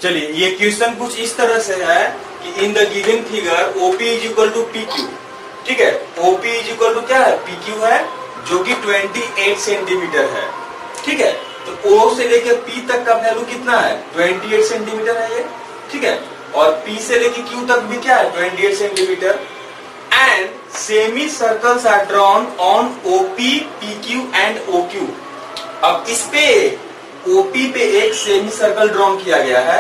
चलिए, ये क्वेश्चन कुछ इस तरह से है कि in the given figure OP is equal to PQ। ठीक है, OP इज इक्वल टू क्या है, PQ है, जो कि 28 सेंटीमीटर है। ठीक है, तो O से लेकर P तक का वैल्यू कितना है, 28 सेंटीमीटर है ये। ठीक है, और P से लेकर Q तक भी क्या है, 28 centimetre. And semi circles are drawn on OP, PQ and OQ। अब इस पे OP पे एक सेमी सर्कल ड्रॉन किया गया है।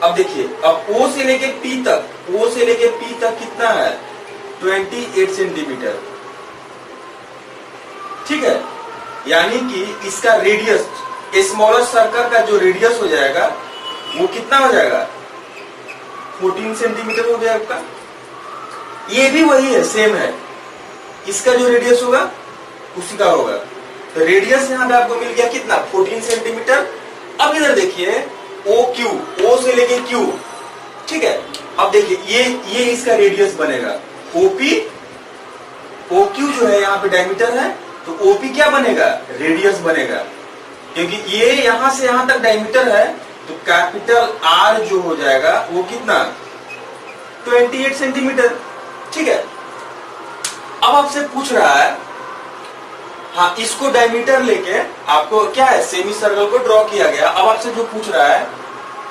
अब देखिए, अब O से लेके P तक, O से लेके P तक कितना है, 28 सेंटीमीटर। ठीक है, यानी कि इसका रेडियस, स्मॉलर सर्कल का जो रेडियस हो जाएगा वो कितना हो जाएगा, 14 सेंटीमीटर हो गया आपका। ये भी वही है, सेम है, इसका जो रेडियस होगा उसी का होगा। तो रेडियस यहाँ पे आपको मिल गया कितना, 14 सेंटीमीटर। अब इधर देखिए OQ, O से लेके Q। ठीक है, अब देखिए ये इसका रेडियस बनेगा OP, OQ जो है यहाँ पे डायमीटर है, तो OP क्या बनेगा, रेडियस बनेगा। क्योंकि ये यहां से यहां तक डायमीटर है, तो कैपिटल R जो हो जाएगा वो कितना, 28 सेंटीमीटर। ठीक है, अब आपसे पूछ रहा है, हाँ, इसको डायमीटर लेके आपको क्या है, सेमी सर्कल को ड्रॉ किया गया। अब आपसे जो पूछ रहा है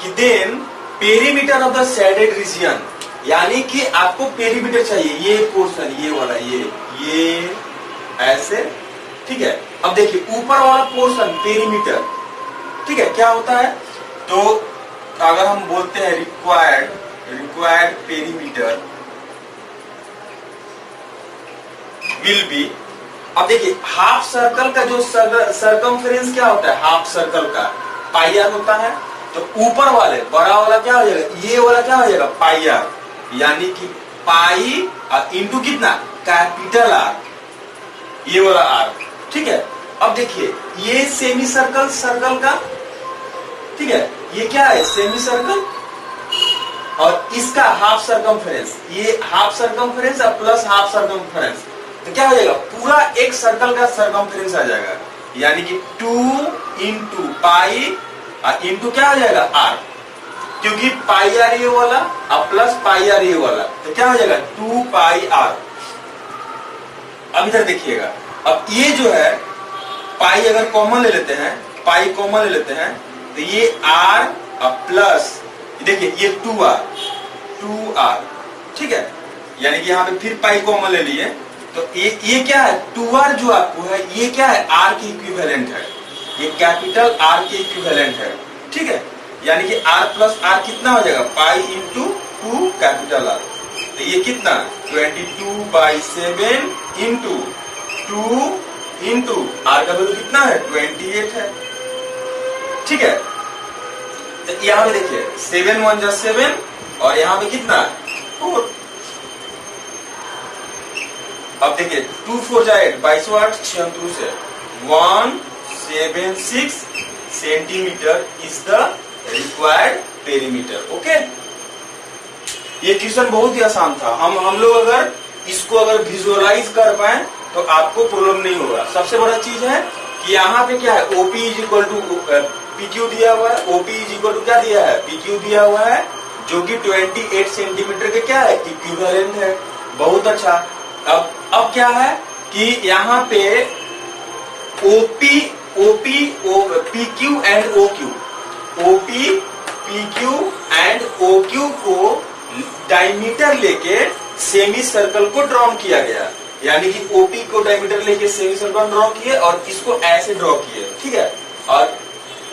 कि then perimeter of the shaded region, यानी कि आपको पेरीमीटर चाहिए, ये पोर्शन, ये वाला, ये ऐसे। ठीक है, अब देखिए ऊपर वाला पोर्शन पेरीमीटर। ठीक है, क्या होता है, तो अगर हम बोलते हैं रिक्वायर्ड पेरीमीटर विल बी, अब देखिए हाफ सर्कल का जो सरकमफ्रेंस क्या होता है, हाफ सर्कल का पाई आर होता है। तो ऊपर वाले बड़ा वाला क्या हो जाएगा, ये वाला क्या हो जाएगा, पाई आर, यानी कि पाई इंटू कितना, कैपिटल आर, ये वाला आर। ठीक है, अब देखिए ये सेमी सर्कल का, ठीक है, ये क्या है, सेमी सर्कल, और इसका हाफ सरकमफ्रेंस, ये हाफ सरकमफ्रेंस और प्लस हाफ सरकमफ्रेंस, तो क्या हो जाएगा, पूरा एक सर्कल का सरकमफ्रेंस आ जाएगा, यानी कि 2 इंटू पाई इंटू क्या हो जाएगा, आर। क्योंकि पाई आर ये वाला और प्लस पाई आर ये वाला, तो क्या हो जाएगा, 2 पाई आर। अब इधर देखिएगा, अब ये जो है पाई अगर कॉमन ले लेते हैं, पाई कॉमन ले लेते हैं, तो ये आर और प्लस देखिए ये 2r। ठीक है, यानी कि यहाँ पे फिर पाई कॉमन ले लिए, तो ये क्या है, 2r जो आपको है, ये क्या है, r के इक्विवेलेंट है, ये कैपिटल R के इक्विवेलेंट है। ठीक है, यानी कि r प्लस r कितना हो जाएगा, पाई इंटू 2 कैपिटल R। तो ये कितना, 22/7 इंटू 2 इंटू R का वैल्यू कितना है, 28 है। ठीक है, तो यहाँ पे देखिए 7 1 जा 7, और यहाँ पे कितना, 4। अब देखिए 2 4 जा 8, 22 8 6 से 176 centimetre is the required perimeter. Okay, ये क्वेश्चन बहुत ही आसान था। हम लोग अगर इसको अगर विजुअलाइज कर पाए तो आपको प्रॉब्लम नहीं होगा। सबसे बड़ा चीज है कि यहाँ पे क्या है, OP is equal to PQ दिया हुआ है, OP इज इक्वल टू क्या दिया है, PQ दिया हुआ है, जो कि 28 सेंटीमीटर के क्या है, इक्विवेलेंट है। बहुत अच्छा। अब क्या है कि यहाँ पे PQ एंड OQ को डायमीटर लेके सेमी सर्कल को ड्रॉ किया गया, यानी कि OP को डायमीटर लेके सेमी सर्कल ड्रॉ किए और इसको ऐसे ड्रॉ किए। ठीक है, और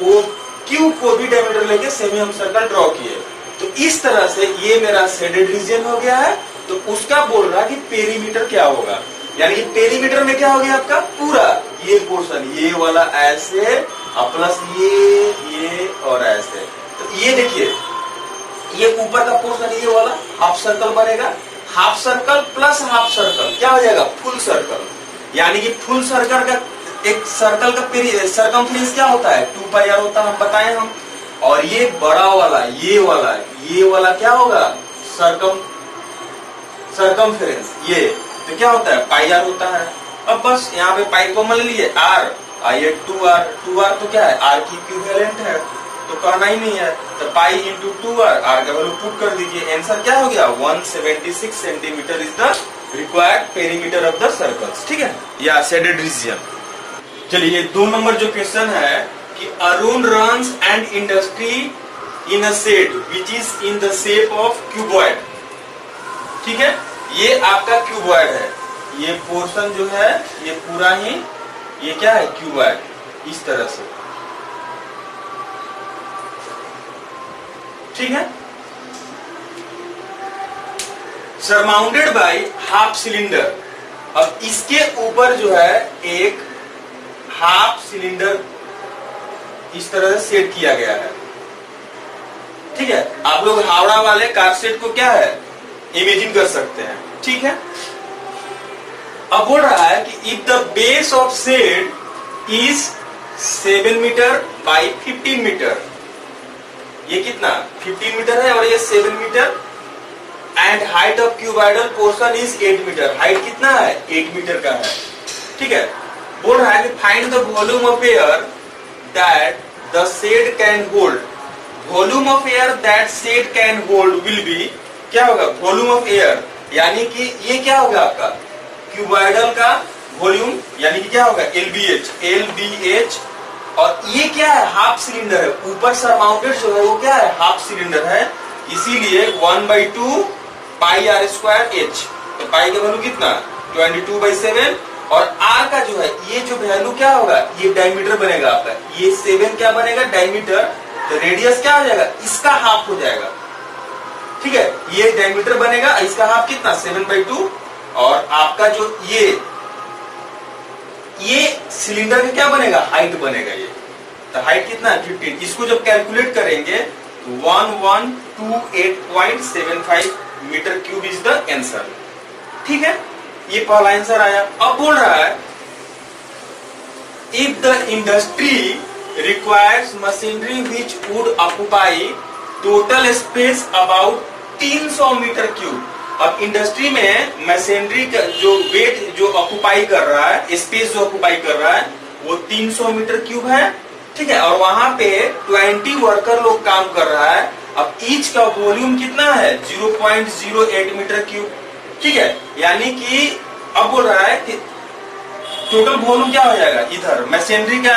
OQ को भी डायमीटर लेके सेमी हम सर्कल ड्रॉ किए। तो इस तरह से ये मेरा शेडेड रीजन हो गया है। तो उसका बोल रहा है कि पेरीमीटर क्या होगा, यानी कि पेरीमीटर में क्या हो गया आपका, पूरा ये पोर्शन, ये वाला ऐसे और प्लस ये और ऐसे। तो ये देखिए, ये ऊपर का पोर्शन ये वाला हाफ सर्कल बनेगा, half circle plus half circle क्या हो जाएगा, फुल सर्कल। यानी कि फुल सर्कल का, एक सर्कल का सरकमफ्रेंस क्या होता है, 2 पाई आर होता है, हम बताए हम। और ये बड़ा वाला ये वाला क्या होगा, सरकमफ्रेंस, ये तो क्या होता है, पाई आर होता है। अब बस यहाँ पे पाई कॉमन ले लिए, आर, ये 2r तो क्या है, R की इक्विवेलेंट है। तो कहना ही नहीं है, तो पाई इंटू 2r, आर का वैल्यू पुट कर दीजिए, आंसर क्या हो गया 176 centimetre is the required perimeter of the circles. ठीक है, या शेडेड रीजन। चलिए 2 नंबर जो क्वेश्चन है कि Arun runs an industry in a shed which is in the shape of cuboid. ठीक है, ये आपका क्यूबॉइड है, ये पोर्शन जो है ये पूरा ही ये क्या है क्यूबॉइड, इस तरह से। ठीक है, सरमाउंडेड बाय हाफ सिलेंडर। अब इसके ऊपर जो है एक हाफ सिलेंडर इस तरह से सेट किया गया है। ठीक है, आप लोग हावड़ा वाले कार सेट को क्या है इमेजिन कर सकते हैं। ठीक है, अब बोल रहा है कि if the base of shed is 7 metre by 15 metre, ये कितना 15 मीटर है और ये 7 metre, and height of cuboidal portion is 8 metre, height कितना है 8 मीटर का है। ठीक है, बोल रहा है कि find the volume of air that the shed can hold. Volume of air that shed can hold will be, क्या होगा वॉल्यूम ऑफ एयर, यानी कि ये क्या होगा आपका क्यूबॉइडल का वॉल्यूम, यानी कि क्या होगा LBH, और ये क्या है हाफ सिलेंडर है, ऊपर सरमाउंटेड जो है वो क्या है हाफ सिलेंडर है, इसीलिए 1/2 पाई r स्क्वायर h। तो पाई का वैल्यू कितना 22/7, और r का जो है ये जो वैल्यू क्या होगा ये डायमीटर बनेगा आपका, ये 7 क्या बनेगा डायमीटर, तो रेडियस क्या हो जाएगा इसका हाफ हो जाएगा। ठीक है, ये डायमीटर बनेगा, इसका हाफ कितना 7/2, और आपका जो ये सिलेंडर का क्या बनेगा हाइट बनेगा, ये तो हाइट कितना है 15। इसको जब कैलकुलेट करेंगे तो 1128.75 metre cube is the answer. ठीक है, ये पहला आंसर आया। अब बोल रहा है if the industry requires machinery which would occupy total space about 300 metre cube. अब इंडस्ट्री में मशीनरी का जो वेट जो ऑक्युपाई कर रहा है, स्पेस जो ऑक्युपाई कर रहा है वो 300 मीटर क्यूब है। ठीक है, और वहां पे 20 वर्कर लोग काम कर रहा है। अब ईच का वॉल्यूम कितना है 0.08 मीटर क्यूब। ठीक है, यानी कि अब बोल रहा है कि टोटल वॉल्यूम क्या हो जाएगा इधर मशीनरी का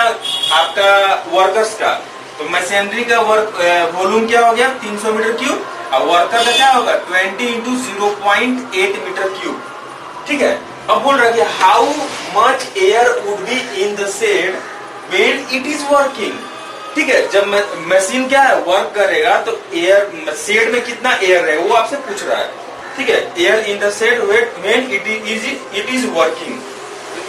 आपका वर्कर्स का, तो मशीनरी का वॉल्यूम क्या हो गया 300 मीटर क्यूब, और वर्कर का क्या होगा 20 इंटू 0.8 मीटर क्यूब। ठीक है, अब बोल रहा है कि how much air would be in the shed when it is working. ठीक है, जब मशीन क्या है वर्क करेगा तो एयर शेड में कितना एयर है वो आपसे पूछ रहा है। ठीक है, air in the shed when it is working,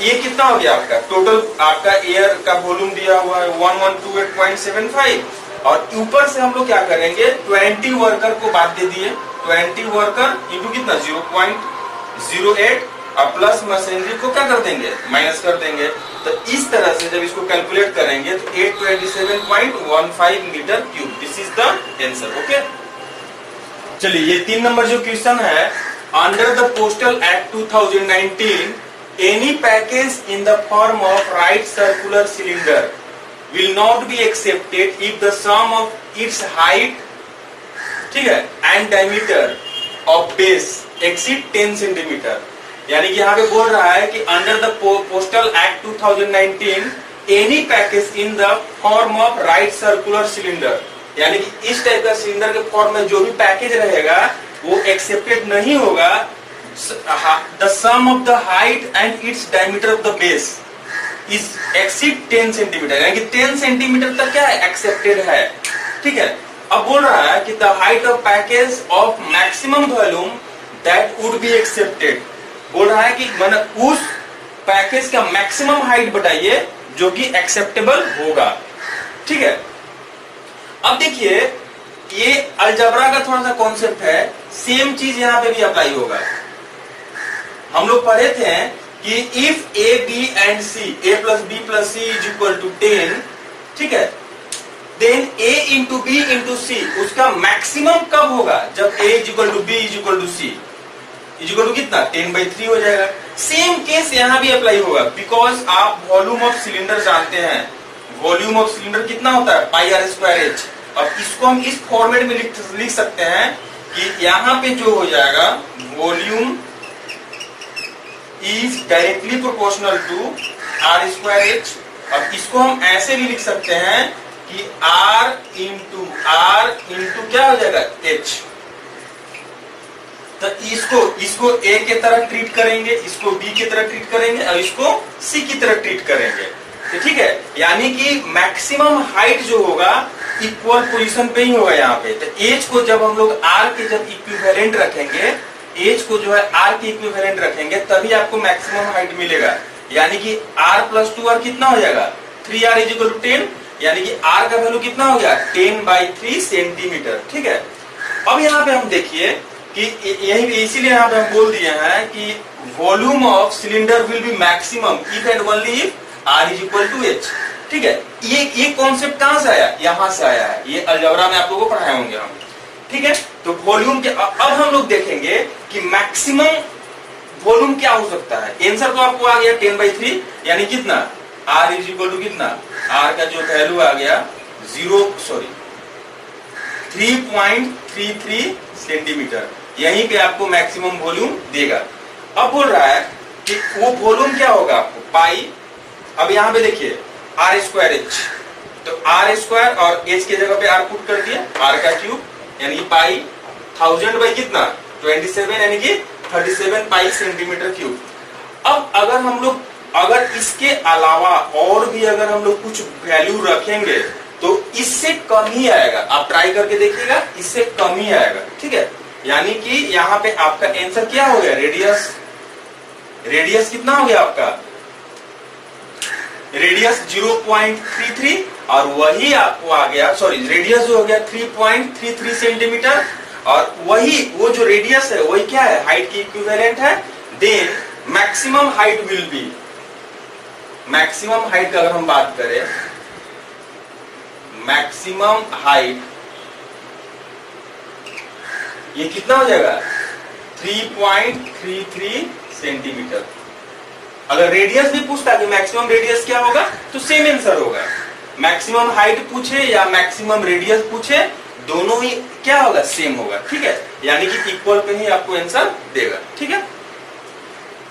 ये कितना हो गया आपका टोटल, आपका एयर का वॉल्यूम दिया हुआ है 1128.75, और ऊपर से हम लोग क्या करेंगे 20 वर्कर को बात दे दिए, 20 वर्कर इंटू कितना 0.08, और प्लस मशीनरी को क्या कर देंगे माइनस कर देंगे। तो इस तरह से जब इसको कैलकुलेट करेंगे तो 827.15 metre cube, this is the answer. Okay, चलिए ये 3 नंबर जो क्वेश्चन है, under the postal act 2019 any package in the form of right circular cylinder will not be accepted if the sum of its height, ठीक है, and diameter of base exceed 10 centimeter। यानी कि यहाँ पे बोल रहा है कि under the postal act 2019 any package in the form of right circular cylinder, यानी कि इस टाइप का सिलेंडर के फॉर्म में जो भी पैकेज रहेगा वो एक्सेप्टेड नहीं होगा। The sum of the height and its diameter of the base is exceed 10 centimetre, यानी कि 10 सेंटीमीटर तक क्या है एक्सेप्टेड है। ठीक है, अब बोल रहा है कि the height of package of maximum volume that would be accepted, बोल रहा है कि मैंने उस पैकेज का मैक्सिमम हाइट बताइए जो कि एक्सेप्टेबल होगा। ठीक है, अब देखिए ये अलजबरा का थोड़ा सा कॉन्सेप्ट है, सेम चीज यहाँ पे भी अप्लाई होगा। हम लोग पढ़े थे कि if A B and C, A plus B plus C is equal to 10, ठीक है, then A into B into C, उसका मैक्सिमम कब होगा जब A is equal to B is equal to C is equal to कितना 10/3 हो जाएगा। Same case यहाँ भी अप्लाई होगा, बिकॉज आप वॉल्यूम ऑफ सिलेंडर जानते हैं, वॉल्यूम ऑफ सिलेंडर कितना होता है पाई r स्क्वायर h। अब इसको हम इस फॉर्मेट में लिख सकते हैं कि यहां पे जो हो जाएगा volume is directly proportional to r square h. अब इसको हम ऐसे भी लिख सकते हैं कि आर इंटू क्या हो जाएगा एच। तो इसको ए की तरह ट्रीट करेंगे, इसको बी की तरह ट्रीट करेंगे और इसको सी की तरह ट्रीट करेंगे। तो ठीक है, यानी कि मैक्सिमम हाइट जो होगा इक्वल पोजीशन पे ही होगा यहाँ पे। तो एच को जब हम लोग आर के जब इक्विवेलेंट रखेंगे, एच को जो है आर के इक्विवेलेंट रखेंगे, तभी आपको मैक्सिमम हाइट मिलेगा। यानी कि r प्लस 2r कितना हो जाएगा 3r इज इक्वल टू 10, यानी कि r का वैल्यू कितना हो गया 10/3 सेंटीमीटर। ठीक है, अब यहाँ पे हम देखिए कि यही इसीलिए यहाँ पे हम बोल दिए हैं कि volume of cylinder will be maximum if and only if r is equal to h। ठीक है, ये कॉन्सेप्ट कहां से आया, यहां से आया है, ये अलजेब्रा में आप लोगों को पढ़ाए होंगे हम। ठीक है, तो वॉल्यूम के अब हम लोग देखेंगे कि मैक्सिमम वॉल्यूम क्या हो सकता है। आंसर तो आपको आ गया 10/3, यानी कितना r इज इक्वल टू कितना, r का जो वैल्यू आ गया 3.33 सेंटीमीटर, यहीं पे आपको मैक्सिमम वॉल्यूम देगा। अब बोल रहा है कि वो वॉल्यूम क्या होगा आपको पाई। अब यहाँ पे देखिए आर स्क्वायर एच, तो आर स्क्वायर और एच की जगह पे आर पुट कर दिया, आर का क्यूब यानी पाई 1000 बाई कितना 27, यानी कि 37 पाई सेंटीमीटर क्यूब। अब अगर इसके अलावा और भी अगर हम लोग कुछ वैल्यू रखेंगे तो इससे कम ही आएगा। आप ट्राई करके देखिएगा, इससे कम ही आएगा। ठीक है, यानी कि यहाँ पे आपका आंसर क्या हो गया, रेडियस कितना हो गया आपका, रेडियस 0.33 और वही आपको आ गया, सॉरी रेडियस जो हो गया 3.33 सेंटीमीटर, और वही वो जो रेडियस है वही क्या है, हाइट की इक्विवेलेंट है। Then maximum height will be, maximum height का अगर हम बात करें, मैक्सिमम हाइट ये कितना हो जाएगा 3.33 सेंटीमीटर। अगर रेडियस भी पूछता कि मैक्सिमम रेडियस क्या होगा तो सेम आंसर होगा। मैक्सिमम हाइट पूछे या मैक्सिमम रेडियस पूछे, दोनों ही क्या होगा, सेम होगा। ठीक है, यानी कि इक्वल पे ही आपको आंसर देगा। ठीक है।